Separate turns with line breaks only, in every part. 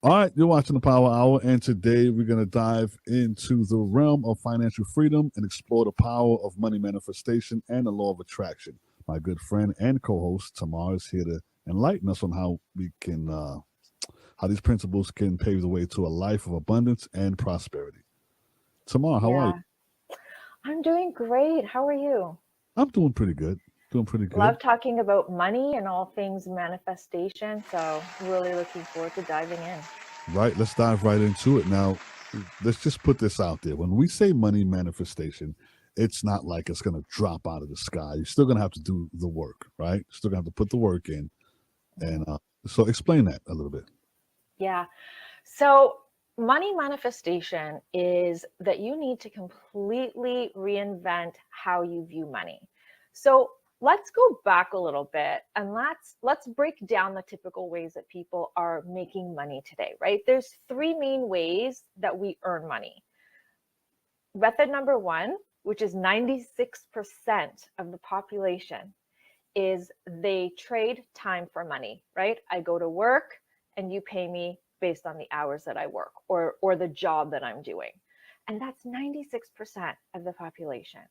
All right, you're watching the Power Hour, and today we're going to dive into the realm of financial freedom and explore the power of money manifestation and the law of attraction. My good friend and co-host Tamar is here to enlighten us on how we can, how these principles can pave the way to a life of abundance and prosperity. Tamar, how are you?
Yeah, I'm doing great. How are you?
I'm doing pretty good. Doing pretty good.
Love talking about money and all things manifestation. So, really looking forward to diving in.
Right, let's dive right into it now. Let's just put this out there. When we say money manifestation, it's not like it's going to drop out of the sky. You're still going to have to do the work, right? You're still going to have to put the work in. And
Mhm.
so explain that a little bit.
Yeah. So, money manifestation is that you need to completely reinvent how you view money. So, let's go back a little bit and let's break down the typical ways that people are making money today, right? There's three main ways that we earn money. Method number one, which is 96% of the population, is they trade time for money, right? I go to work and you pay me based on the hours that I work or the job that I'm doing. And that's 96% of the population.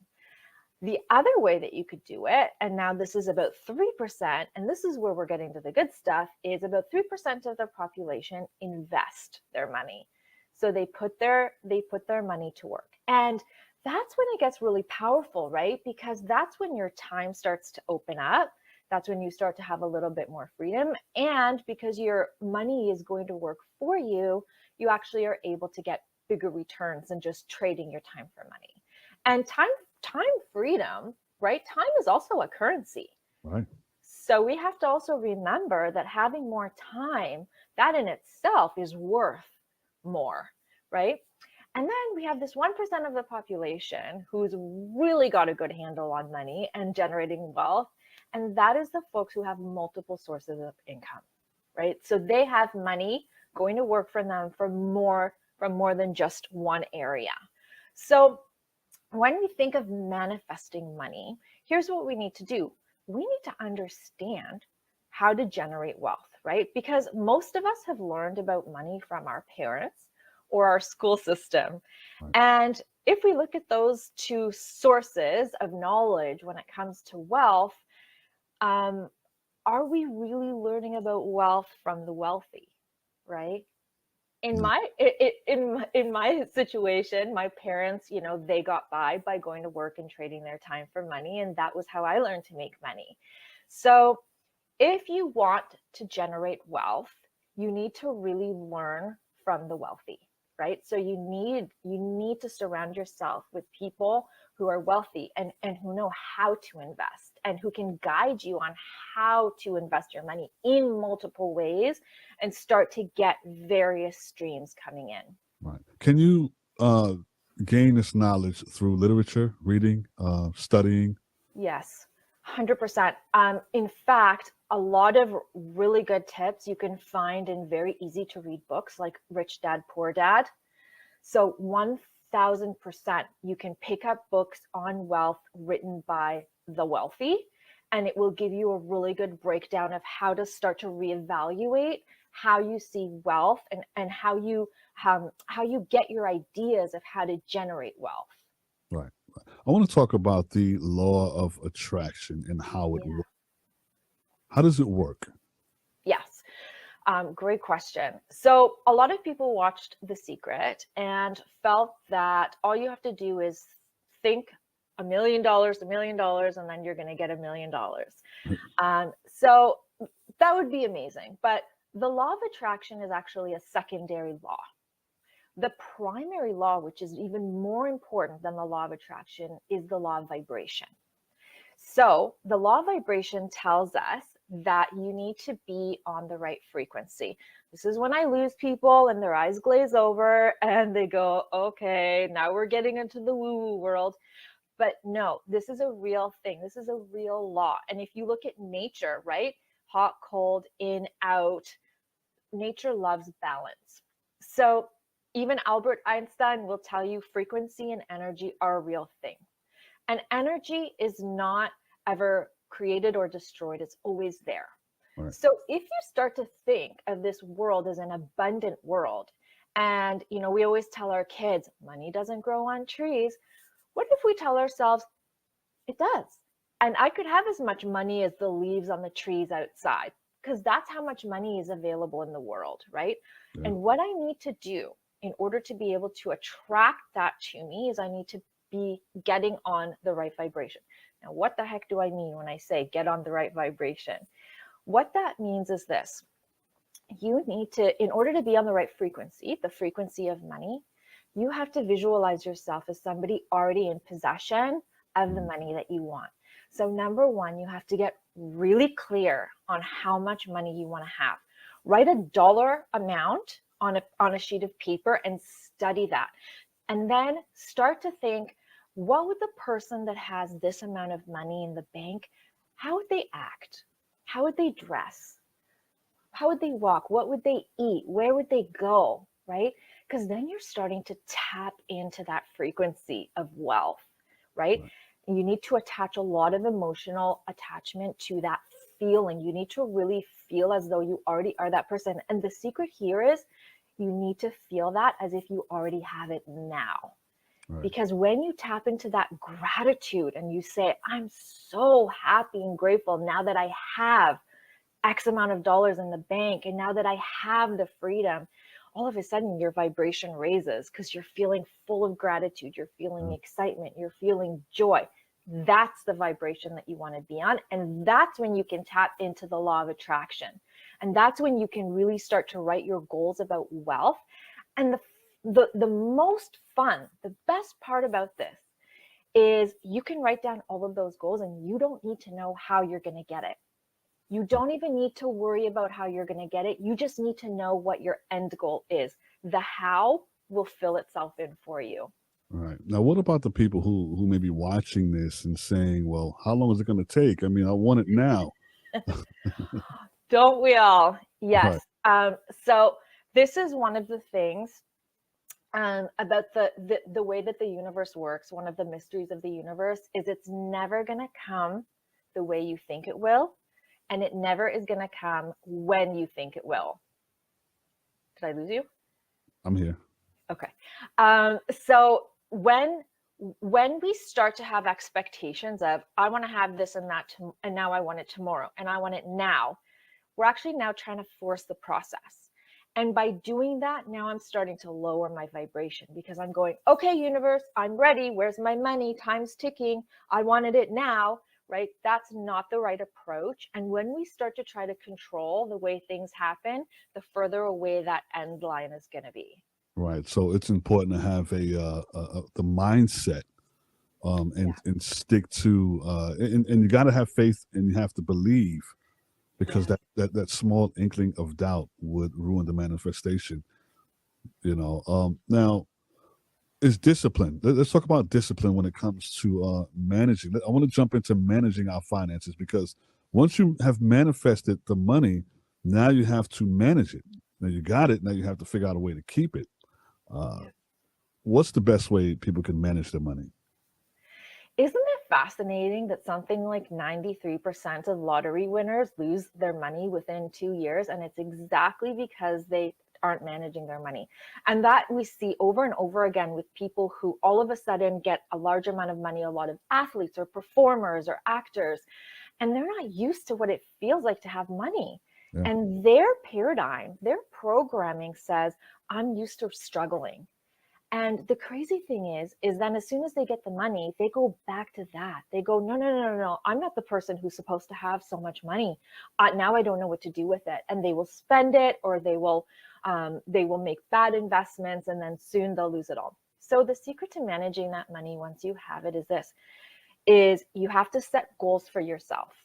The other way that you could do it, and now this is about 3%, and this is where we're getting to the good stuff, is about 3% of the population invest their money. So they put their money to work. And that's when it gets really powerful, right? Because that's when your time starts to open up. That's when you start to have a little bit more freedom. And because your money is going to work for you, you actually are able to get bigger returns than just trading your time for money. And time freedom, right? Time is also a currency.
Right.
So we have to also remember that having more time, that in itself is worth more, right? And then we have this 1% of the population who's really got a good handle on money and generating wealth. And that is the folks who have multiple sources of income, right? So they have money going to work for them from more than just one area. So when we think of manifesting money, here's what we need to do. We need to understand how to generate wealth, right? Because most of us have learned about money from our parents or our school system.
Right.
And if we look at those two sources of knowledge when it comes to wealth, um, are we really learning about wealth from the wealthy, right? in
No.
my in my situation, my parents, they got by going to work and trading their time for money, and that was how I learned to make money. So if you want to generate wealth, you need to really learn from the wealthy, right? So you need to surround yourself with people who are wealthy and who know how to invest and who can guide you on how to invest your money in multiple ways and start to get various streams coming in.
Right. Can you gain this knowledge through literature, reading, studying?
Yes, 100%. In fact, a lot of really good tips you can find in very easy to read books like Rich Dad, Poor Dad. So 1000% you can pick up books on wealth written by the wealthy, and it will give you a really good breakdown of how to start to reevaluate how you see wealth and how you get your ideas of how to generate wealth.
Right. I want to talk about the law of attraction and how it
Yeah.
works. How does it work?
Yes. Great question. So, a lot of people watched The Secret and felt that all you have to do is think $1 million, and then you're going to get $1 million. So, that would be amazing. But the law of attraction is actually a secondary law. The primary law, which is even more important than the law of attraction, is the law of vibration. So, the law of vibration tells us that you need to be on the right frequency. This is when I lose people and their eyes glaze over and they go, okay, now we're getting into the woo woo world. But no, this is a real thing. This is a real law. And if you look at nature, right? Hot, cold, in, out, nature loves balance. So, even Albert Einstein will tell you frequency and energy are a real thing. And energy is not ever created or destroyed, it's always there.
Right.
So if you start to think of this world as an abundant world, and we always tell our kids money doesn't grow on trees. What if we tell ourselves it does? And I could have as much money as the leaves on the trees outside, because that's how much money is available in the world, right?
Yeah.
And what I need to do in order to be able to attract that to me is I need to be getting on the right vibration. Now, what the heck do I mean when I say get on the right vibration? What that means is this: you need to, in order to be on the right frequency, the frequency of money, you have to visualize yourself as somebody already in possession of the money that you want. So number one, you have to get really clear on how much money you want to have. Write a dollar amount on a sheet of paper and study that. And then start to think, what would the person that has this amount of money in the bank, how would they act? How would they dress? How would they walk? What would they eat? Where would they go? Right? Because then you're starting to tap into that frequency of wealth, right?
Right.
And you need to attach a lot of emotional attachment to that feeling. You need to really feel as though you already are that person. And the secret here is you need to feel that as if you already have it now.
Right.
Because when you tap into that gratitude and you say, I'm so happy and grateful now that I have X amount of dollars in the bank, and now that I have the freedom, all of a sudden your vibration raises because you're feeling full of gratitude, you're feeling excitement, you're feeling joy. That's the vibration that you want to be on. And that's when you can tap into the law of attraction. And that's when you can really start to write your goals about wealth. And the most fun, the best part about this is you can write down all of those goals and you don't need to know how you're going to get it. You don't even need to worry about how you're going to get it. You just need to know what your end goal is. The how will fill itself in for you.
Right. Now, what about the people who may be watching this and saying, well, how long is it going to take? I mean, I want it now.
Don't we all? Yes.
Right.
So this is one of the things about the way that the universe works. One of the mysteries of the universe is it's never going to come the way you think it will. And it never is going to come when you think it will. Did I lose you?
I'm here.
Okay. So when we start to have expectations of, I want to have this and that, and now I want it tomorrow, and I want it now, we're actually now trying to force the process. And by doing that, now I'm starting to lower my vibration because I'm going, okay, universe, I'm ready. Where's my money? Time's ticking. I wanted it now. Right? That's not the right approach. And when we start to try to control the way things happen, the further away that end line is going to be.
Right. So it's important to have the mindset and stick to and you got to have faith and you have to believe, because that small inkling of doubt would ruin the manifestation. Now is discipline. Let's talk about discipline when it comes to managing. I want to jump into managing our finances, because once you have manifested the money, now you have to manage it. Now you got it. Now you have to figure out a way to keep it. What's the best way people can manage their money?
Isn't it fascinating that something like 93% of lottery winners lose their money within 2 years? And it's exactly because they aren't managing their money. And that we see over and over again with people who all of a sudden get a large amount of money, a lot of athletes or performers or actors, and they're not used to what it feels like to have money.
Yeah.
And their paradigm, their programming says, I'm used to struggling. And the crazy thing is then as soon as they get the money, they go back to that. They go, no. I'm not the person who's supposed to have so much money. Now I don't know what to do with it. And they will spend it, or they will make bad investments, and then soon they'll lose it all. So the secret to managing that money once you have it is this, is you have to set goals for yourself.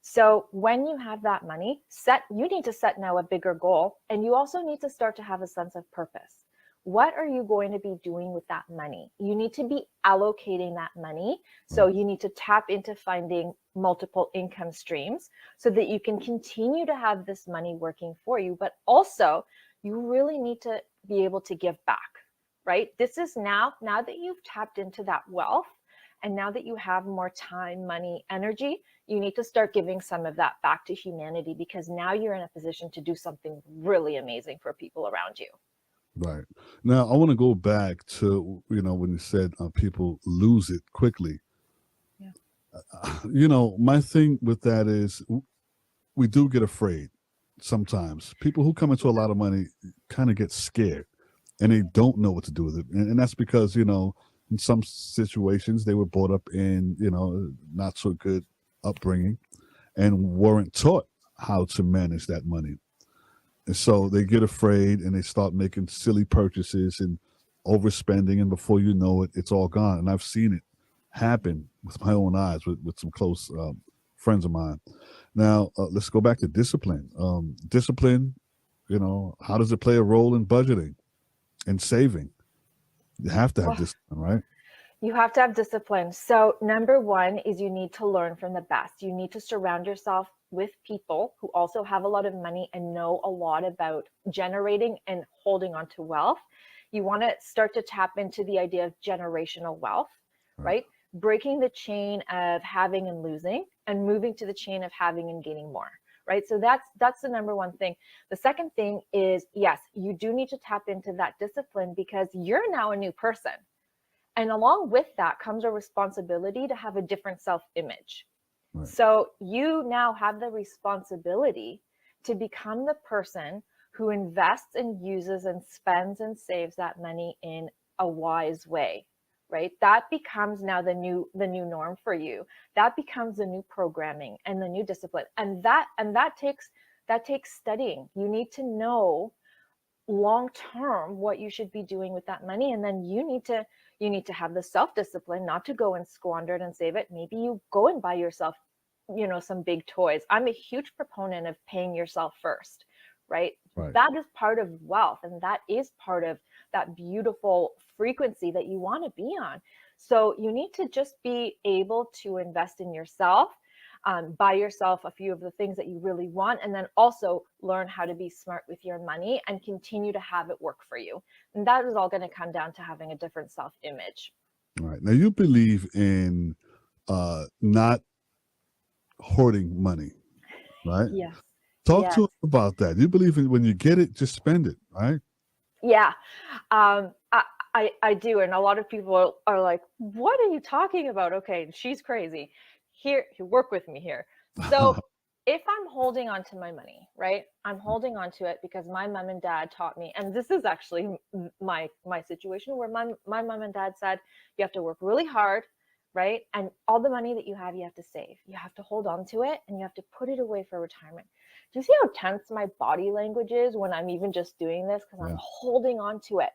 So when you have that money, you need to set now a bigger goal, and you also need to start to have a sense of purpose. What are you going to be doing with that money? You need to be allocating that money. So you need to tap into finding multiple income streams so that you can continue to have this money working for you. But also, you really need to be able to give back, right? This is now that you've tapped into that wealth And now that you have more time, money, energy, you need to start giving some of that back to humanity, because now you're in a position to do something really amazing for people around you.
Right. Now, I want to go back to, when you said people lose it quickly.
Yeah.
My thing with that is we do get afraid sometimes. People who come into a lot of money kind of get scared and they don't know what to do with it. And that's because, in some situations they were brought up in, not so good upbringing and weren't taught how to manage that money. And so they get afraid and they start making silly purchases and overspending. And before you know it, it's all gone. And I've seen it happen with my own eyes with some close friends of mine. Now, let's go back to discipline. Discipline, how does it play a role in budgeting and saving? You have to have
Well,
discipline, right?
you have to have discipline. So, number one is you need to learn from the best. You need to surround yourself with people who also have a lot of money and know a lot about generating and holding on to wealth. You want to start to tap into the idea of generational wealth,
Right.
right? Breaking the chain of having and losing and moving to the chain of having and gaining more. Right. So that's the number one thing. The second thing is, yes, you do need to tap into that discipline because you're now a new person. And along with that comes a responsibility to have a different self-image.
Right.
So you now have the responsibility to become the person who invests and uses and spends and saves that money in a wise way, right? That becomes now the new norm for you. That becomes the new programming and the new discipline. And that takes studying. You need to know long term what you should be doing with that money, and then you need to have the self-discipline not to go and squander it and save it. Maybe you go and buy yourself some big toys. I'm a huge proponent of paying yourself first, right?
Right.
That is part of wealth, and that is part of that beautiful frequency that you want to be on. So you need to just be able to invest in yourself, buy yourself a few of the things that you really want, and then also learn how to be smart with your money and continue to have it work for you. And that is all going to come down to having a different self-image.
All right. Now, you believe in not hoarding money, right?
Yes.
Talk
Yes.
to us about that. You believe in when you get it, just spend it, right?
Yeah. I do. And a lot of people are like, what are you talking about? Okay, she's crazy. Here, work with me here. So if I'm holding on to my money, right? I'm holding on to it because my mom and dad taught me, and this is actually my situation where my mom and dad said, you have to work really hard, right? And all the money that you have to save. You have to hold on to it and you have to put it away for retirement. Do you see how tense my body language is when I'm even just doing this? Because I'm
Yeah.
holding on to it.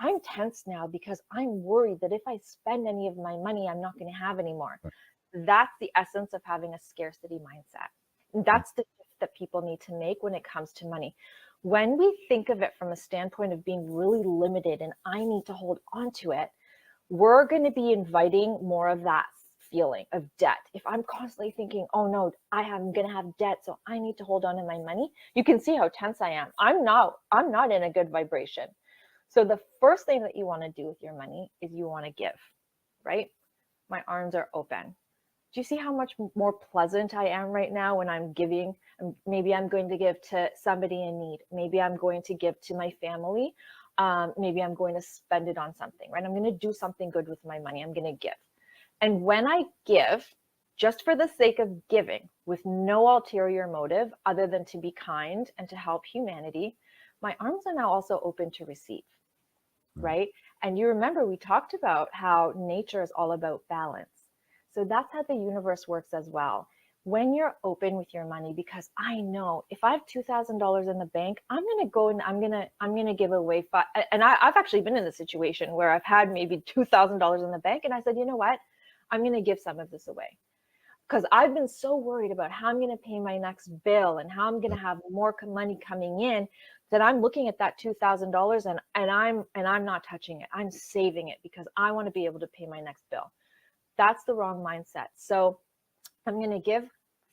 I'm tense now because I'm worried that if I spend any of my money, I'm not going to have any more.
Right.
That's the essence of having a scarcity mindset. And that's the shift that people need to make when it comes to money. When we think of it from a standpoint of being really limited and I need to hold on to it, we're going to be inviting more of that feeling of debt. If I'm constantly thinking, oh no, I'm going to have debt, so I need to hold on to my money, you can see how tense I am. I'm not in a good vibration. So the first thing that you want to do with your money is you want to give, right? My arms are open. Do you see how much more pleasant I am right now when I'm giving? Maybe I'm going to give to somebody in need. Maybe I'm going to give to my family. Maybe I'm going to spend it on something, right? I'm going to do something good with my money. I'm going to give. And when I give, just for the sake of giving, with no ulterior motive other than to be kind and to help humanity, my arms are now also open to receive, right? And you remember we talked about how nature is all about balance. So that's how the universe works as well. When you're open with your money, because I know if I have $2,000 in the bank, I'm gonna go and I'm gonna give away five. And I've actually been in the situation where I've had maybe $2,000 in the bank, and I said, you know what, I'm gonna give some of this away because I've been so worried about how I'm gonna pay my next bill and how I'm gonna have more money coming in that I'm looking at that $2,000 and I'm not touching it. I'm saving it because I want to be able to pay my next bill. That's the wrong mindset. So I'm going to give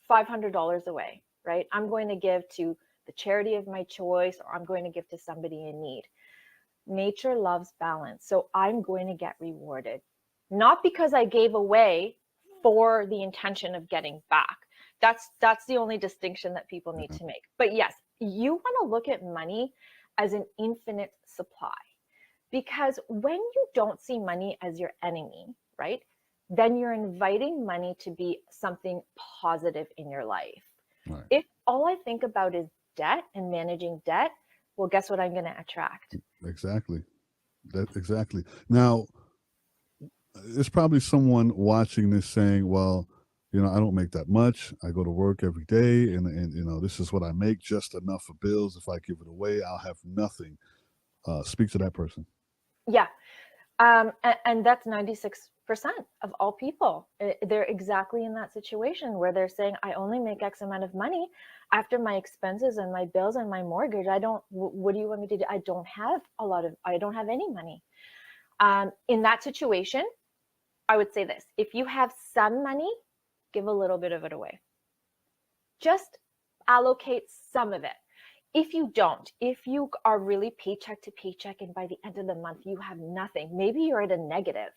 $500 away, right? I'm going to give to the charity of my choice, or I'm going to give to somebody in need. Nature loves balance. So I'm going to get rewarded. not because I gave away for the intention of getting back. That's the only distinction that people need to make. But yes, you want to look at money as an infinite supply, because when you don't see money as your enemy, right, then you're inviting money to be something positive in your life.
Right.
If all I think about is debt and managing debt, well, guess what I'm going to attract?
Exactly. Exactly. Now, there's probably someone watching this saying, well, I don't make that much. I go to work every day and this is what I make, just enough for bills. If I give it away, I'll have nothing. Speak to that person.
Yeah. And that's 96% of all people. They're exactly in that situation where they're saying, I only make X amount of money after my expenses and my bills and my mortgage. What do you want me to do? I don't have any money. In that situation, I would say this: if you have some money, give a little bit of it away. Just allocate some of it. If you don't, if you are really paycheck to paycheck and by the end of the month you have nothing, maybe you're at a negative,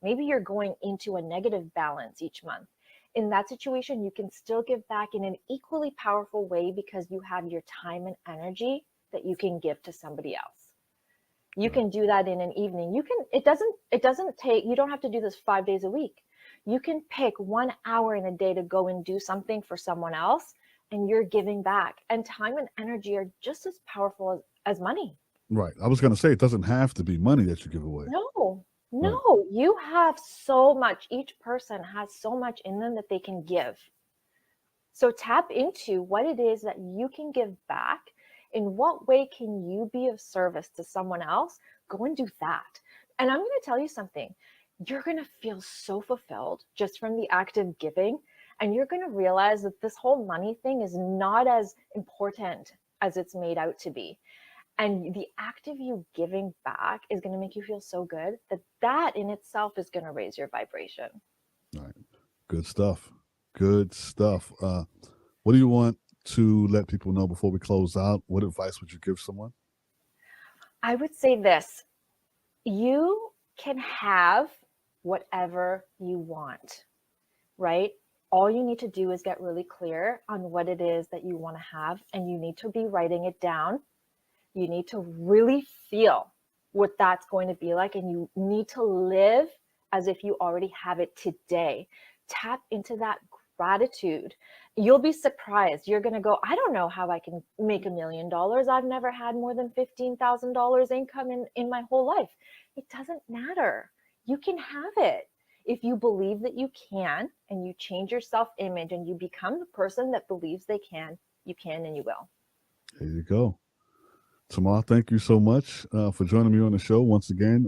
maybe you're going into a negative balance each month. In that situation, you can still give back in an equally powerful way because you have your time and energy that you can give to somebody else. You can do that in an evening. It doesn't take, you don't have to do this 5 days a week. You can pick 1 hour in a day to go and do something for someone else, and you're giving back. And time and energy are just as powerful as money.
Right. I was going to say, it doesn't have to be money that you give away.
No,
Right.
you have so much. Each person has so much in them that they can give. So tap into what it is that you can give back. In what way can you be of service to someone else? Go and do that. And I'm going to tell you something. You're going to feel so fulfilled just from the act of giving. And you're going to realize that this whole money thing is not as important as it's made out to be. And the act of you giving back is going to make you feel so good that in itself is going to raise your vibration.
All right. Good stuff. Good stuff. What do you want to let people know before we close out? What advice would you give someone?
I would say this: you can have whatever you want, right? All you need to do is get really clear on what it is that you want to have, and you need to be writing it down. You need to really feel what that's going to be like, and you need to live as if you already have it today. Tap into that gratitude. You'll be surprised. You're going to go, I don't know how I can make $1 million. I've never had more than $15,000 income in my whole life. It doesn't matter. You can have it. If you believe that you can, and you change your self-image and you become the person that believes they can, you can and you will.
There you go. Tamar, thank you so much for joining me on the show once again.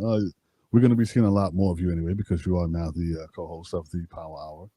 We're going to be seeing a lot more of you anyway, because you are now the co-host of the Power Hour.